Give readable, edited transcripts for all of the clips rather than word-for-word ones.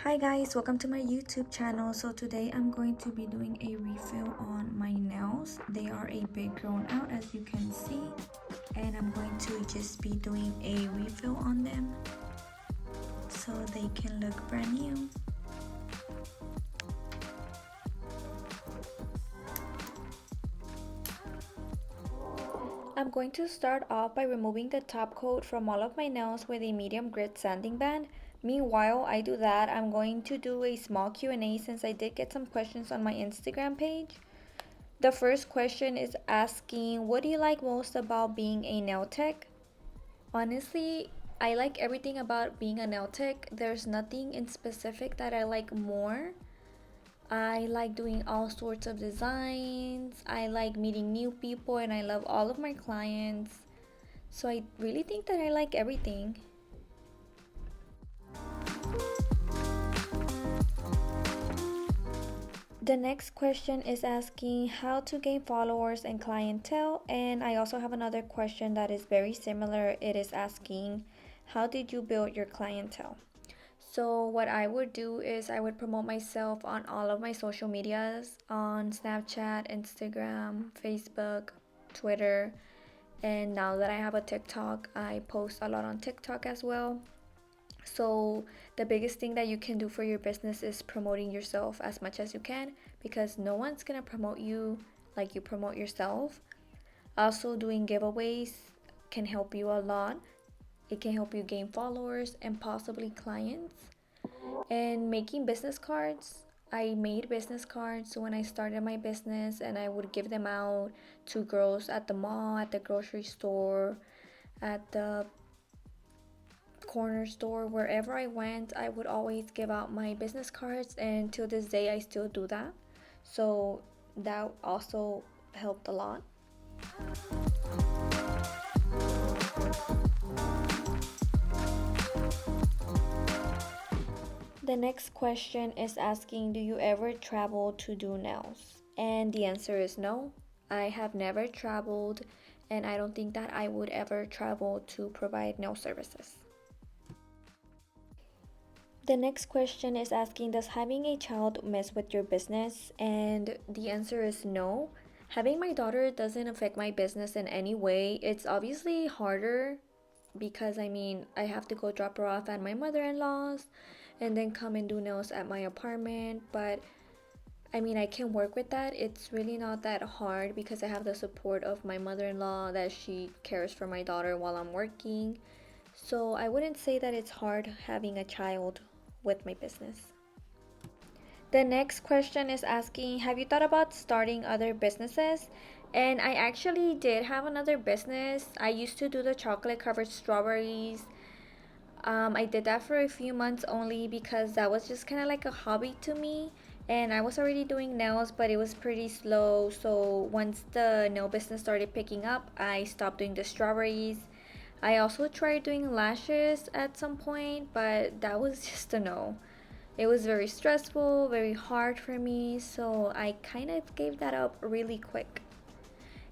Hi guys, welcome to my YouTube channel. So today I'm going to be doing a refill on my nails. They are a bit grown out as you can see, and I'm going to just be doing a refill on them so they can look brand new. I'm going to start off by removing the top coat from all of my nails with a medium grit sanding band. Meanwhile, I do that, I'm going to do a small Q&A since I did get some questions on my Instagram page. The first question is asking, what do you like most about being a nail tech? Honestly, I like everything about being a nail tech. There's nothing in specific that I like more. I like doing all sorts of designs. I like meeting new people and I love all of my clients. So I really think that I like everything. The next question is asking how to gain followers and clientele, and I also have another question that is very similar. It is asking how did you build your clientele? So what I would do is I would promote myself on all of my social medias, on Snapchat, Instagram, Facebook, Twitter, and now that I have a TikTok, I post a lot on TikTok as well. So the biggest thing that you can do for your business is promoting yourself as much as you can, because no one's gonna promote you like you promote yourself. Also, doing giveaways can help you a lot. It can help you gain followers and possibly clients. And making business cards. I made business cards when I started my business, and I would give them out to girls at the mall, at the grocery store, at the corner store, wherever I went. I would always give out my business cards, and till this day I still do that. So that also helped a lot. The next question is asking, do you ever travel to do nails? And the answer is no. I have never traveled, and I don't think that I would ever travel to provide nail services. The next question is asking, does having a child mess with your business? And the answer is no. Having my daughter doesn't affect my business in any way. It's obviously harder because I have to go drop her off at my mother-in-law's and then come and do nails at my apartment. But I can work with that. It's really not that hard because I have the support of my mother-in-law, that she cares for my daughter while I'm working. So I wouldn't say that it's hard having a child with my business. The next question is asking, have you thought about starting other businesses? And I actually did have another business. I used to do the chocolate covered strawberries. I did that for a few months only because that was just kind of like a hobby to me. And I was already doing nails, but it was pretty slow. So once the nail business started picking up, I stopped doing the strawberries. I also tried doing lashes at some point, but that was just a no. It was very stressful, very hard for me, so I kind of gave that up really quick.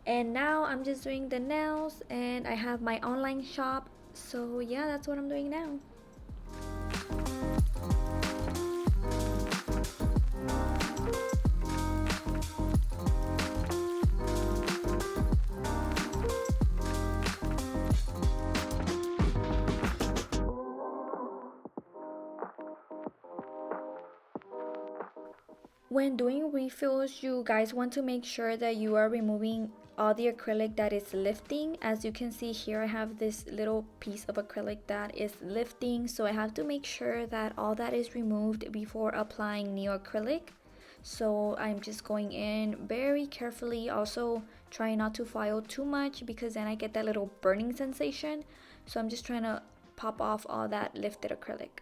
And now I'm just doing the nails and I have my online shop. So yeah, that's what I'm doing now. When doing refills, you guys want to make sure that you are removing all the acrylic that is lifting. As you can see here, I have this little piece of acrylic that is lifting, so I have to make sure that all that is removed before applying new acrylic. So I'm just going in very carefully, also trying not to file too much because then I get that little burning sensation. So I'm just trying to pop off all that lifted acrylic.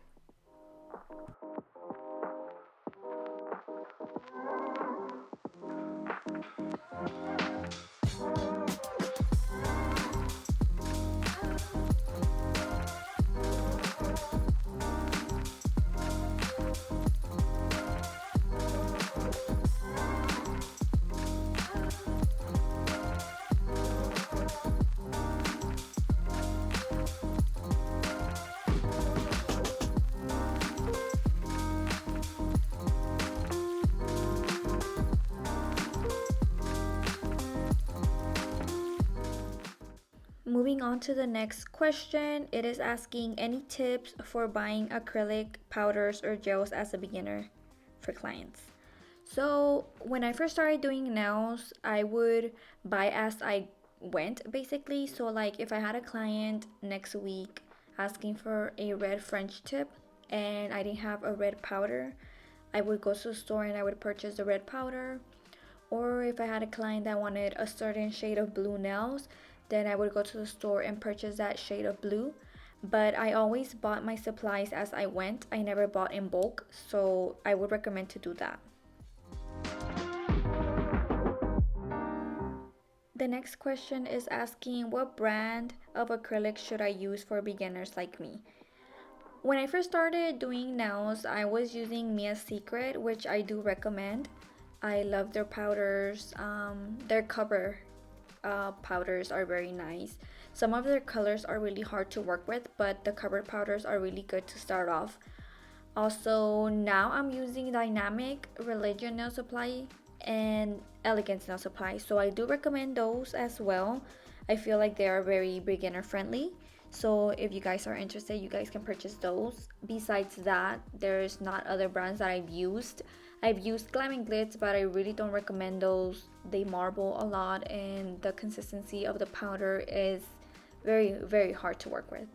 Moving on to the next question, it is asking any tips for buying acrylic powders or gels as a beginner for clients. So when I first started doing nails, I would buy as I went basically. So like if I had a client next week asking for a red French tip and I didn't have a red powder, I would go to the store and I would purchase the red powder. Or if I had a client that wanted a certain shade of blue nails, then I would go to the store and purchase that shade of blue. But I always bought my supplies as I went. I never bought in bulk, so I would recommend to do that. The next question is asking what brand of acrylic should I use for beginners like me? When I first started doing nails, I was using Mia's Secret, which I do recommend. I love their powders. Their cover powders are very nice. Some of their colors are really hard to work with, but the cover powders are really good to start off. Also, now I'm using Dynamic, Religion Nail Supply, and Elegance Nail Supply. So I do recommend those as well. I feel like they are very beginner friendly. So if you guys are interested, you guys can purchase those. Besides that, there's not other brands that I've used. I've used Glam and Glitz, but I really don't recommend those. They marble a lot and the consistency of the powder is very, very hard to work with.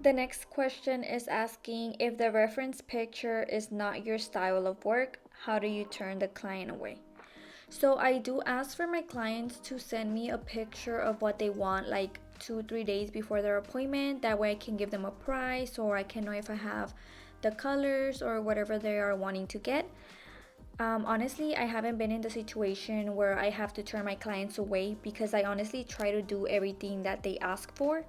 The next question is asking if the reference picture is not your style of work, how do you turn the client away? So I do ask for my clients to send me a picture of what they want like 2-3 days before their appointment. That way I can give them a price or I can know if I have the colors or whatever they are wanting to get. Honestly, I haven't been in the situation where I have to turn my clients away because I honestly try to do everything that they ask for.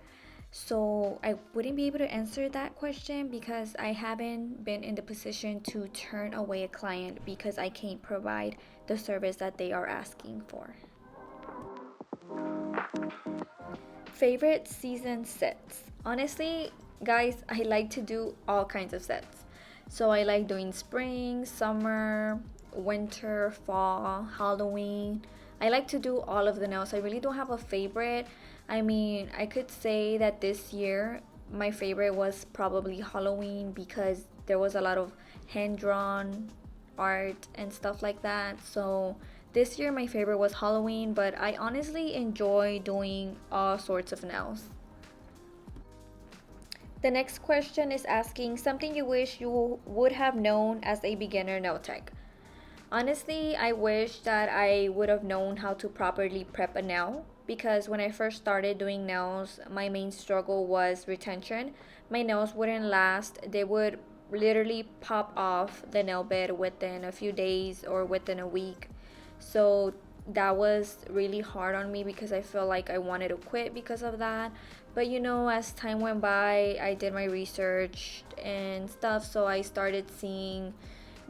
So I wouldn't be able to answer that question because I haven't been in the position to turn away a client because I can't provide the service that they are asking for. Favorite season sets. Honestly, guys, I like to do all kinds of sets. So I like doing spring, summer, winter, fall, Halloween. I like to do all of the nails. I really don't have a favorite. I mean, I could say that this year my favorite was probably Halloween because there was a lot of hand-drawn art and stuff like that. So this year my favorite was Halloween, but I honestly enjoy doing all sorts of nails. The next question is asking something you wish you would have known as a beginner nail tech. Honestly, I wish that I would have known how to properly prep a nail because when I first started doing nails, my main struggle was retention. My nails wouldn't last. They would literally pop off the nail bed within a few days or within a week. So that was really hard on me because I felt like I wanted to quit because of that. But as time went by, I did my research and stuff, so I started seeing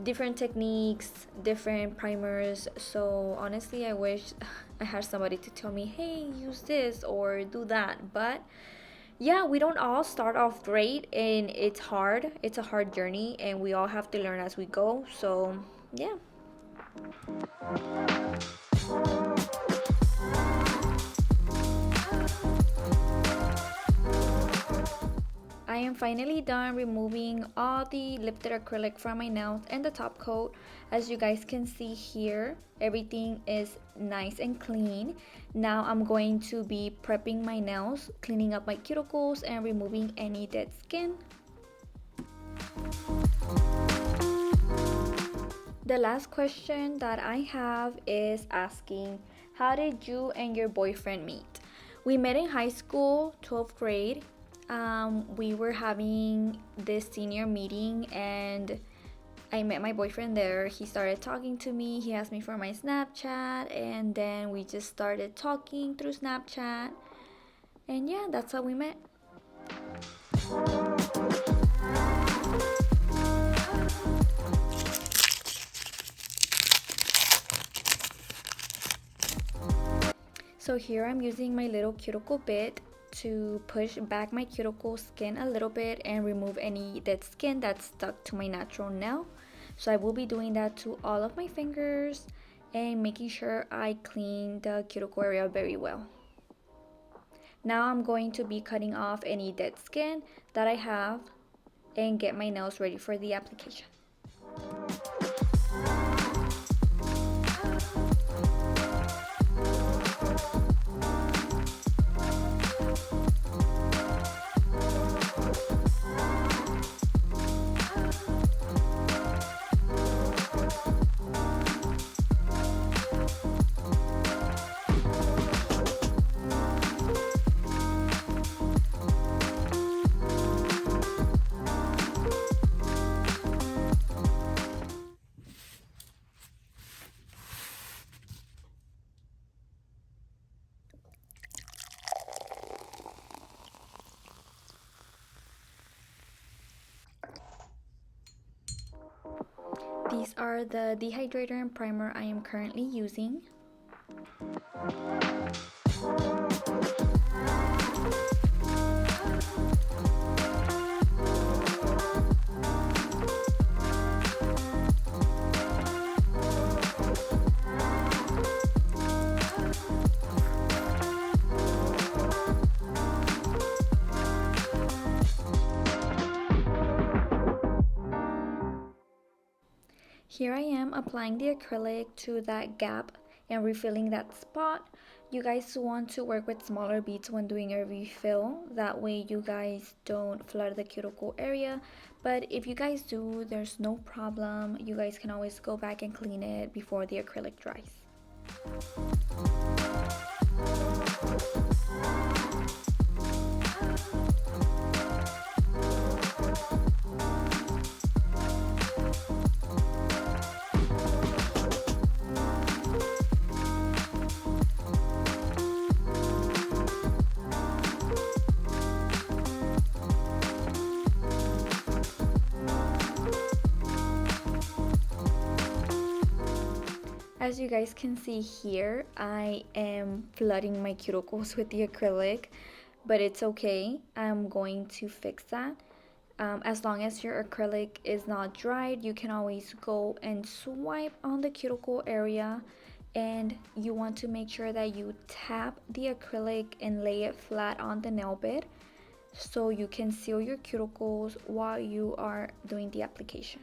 different techniques, different primers. So honestly, I wish I had somebody to tell me, hey, use this or do that. But yeah, we don't all start off great and it's hard. It's a hard journey and we all have to learn as we go. So yeah. I am finally done removing all the lifted acrylic from my nails and the top coat. As you guys can see here, everything is nice and clean. Now I'm going to be prepping my nails, cleaning up my cuticles and removing any dead skin. The last question that I have is asking, how did you and your boyfriend meet? We met in high school, 12th grade. We were having this senior meeting and I met my boyfriend there. He started talking to me. He asked me for my Snapchat and then we just started talking through Snapchat. And yeah, that's how we met. So here I'm using my little cuticle bit to push back my cuticle skin a little bit and remove any dead skin that's stuck to my natural nail. So I will be doing that to all of my fingers and making sure I clean the cuticle area very well. Now I'm going to be cutting off any dead skin that I have and get my nails ready for the application. These are the dehydrator and primer I am currently using. Here I am applying the acrylic to that gap and refilling that spot. You guys want to work with smaller beads when doing a refill. That way you guys don't flood the cuticle area. But if you guys do, there's no problem. You guys can always go back and clean it before the acrylic dries. As you guys can see here, I am flooding my cuticles with the acrylic, but it's okay. I'm going to fix that. As long as your acrylic is not dried, you can always go and swipe on the cuticle area, and you want to make sure that you tap the acrylic and lay it flat on the nail bed so you can seal your cuticles while you are doing the application.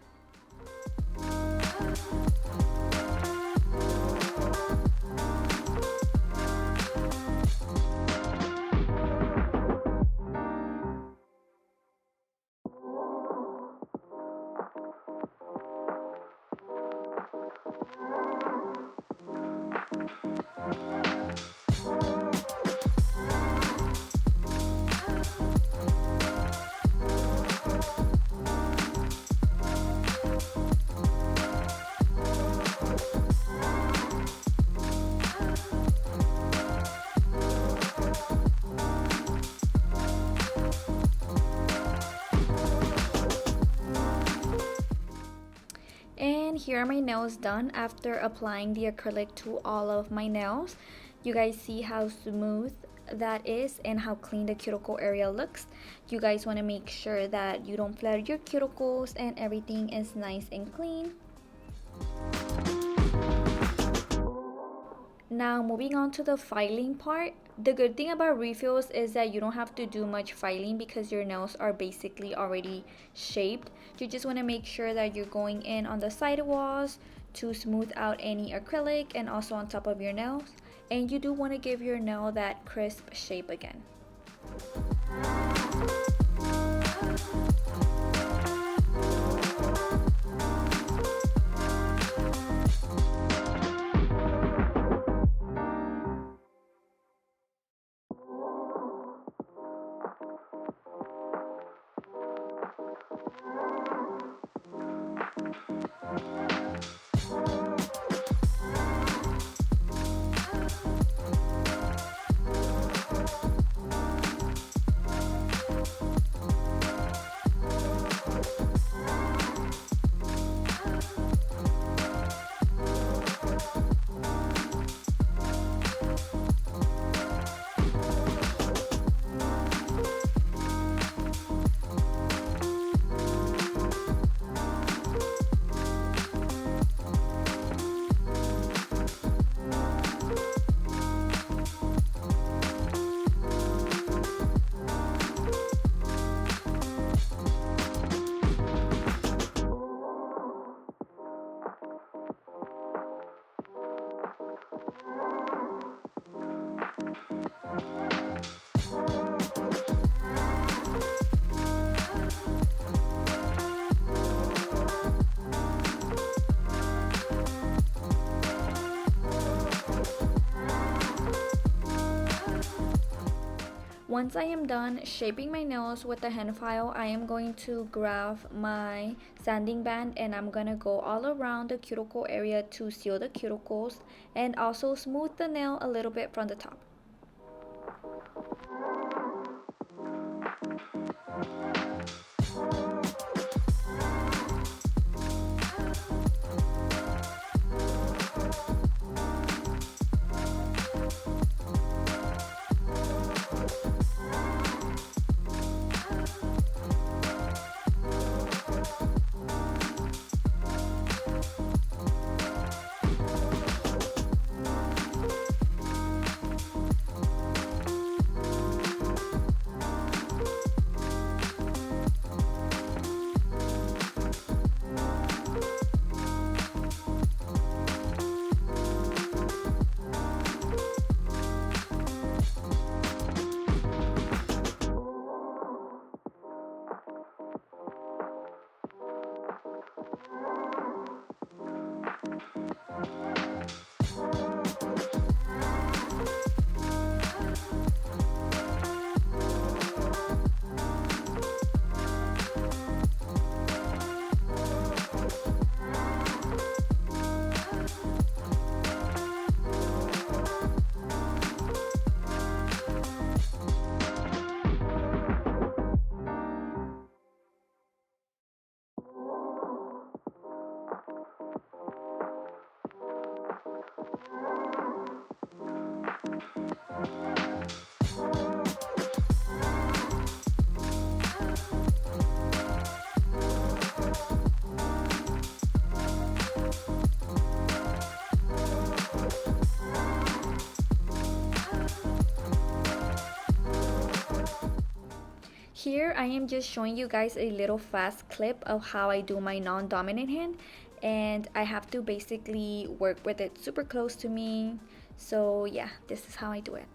And here are my nails done after applying the acrylic to all of my nails. You guys see how smooth that is and how clean the cuticle area looks. You guys want to make sure that you don't flood your cuticles and everything is nice and clean. Now moving on to the filing part. The good thing about refills is that you don't have to do much filing because your nails are basically already shaped. You just want to make sure that you're going in on the side walls to smooth out any acrylic and also on top of your nails. And you do want to give your nail that crisp shape again. Once I am done shaping my nails with the hand file, I am going to grab my sanding band and I'm gonna go all around the cuticle area to seal the cuticles and also smooth the nail a little bit from the top. Here I am just showing you guys a little fast clip of how I do my non-dominant hand, and I have to basically work with it super close to me. So yeah, this is how I do it.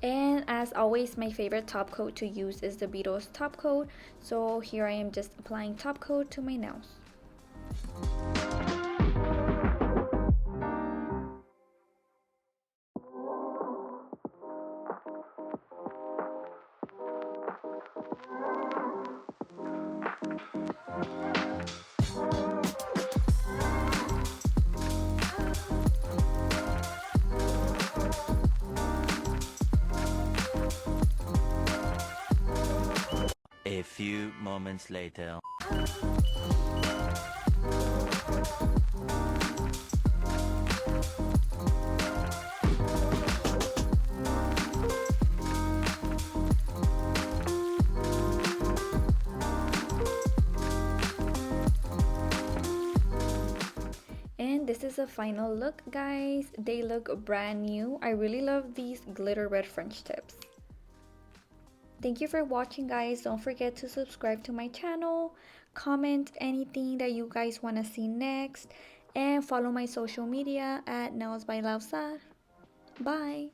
And as always, my favorite top coat to use is the Beetles top coat. So here I am just applying top coat to my nails. A few moments later. And this is a final look, guys. They look brand new. I really love these glitter red French tips. Thank you for watching, guys. Don't forget to subscribe to my channel, comment anything that you guys want to see next, and follow my social media at NailsByLauhzar. Bye!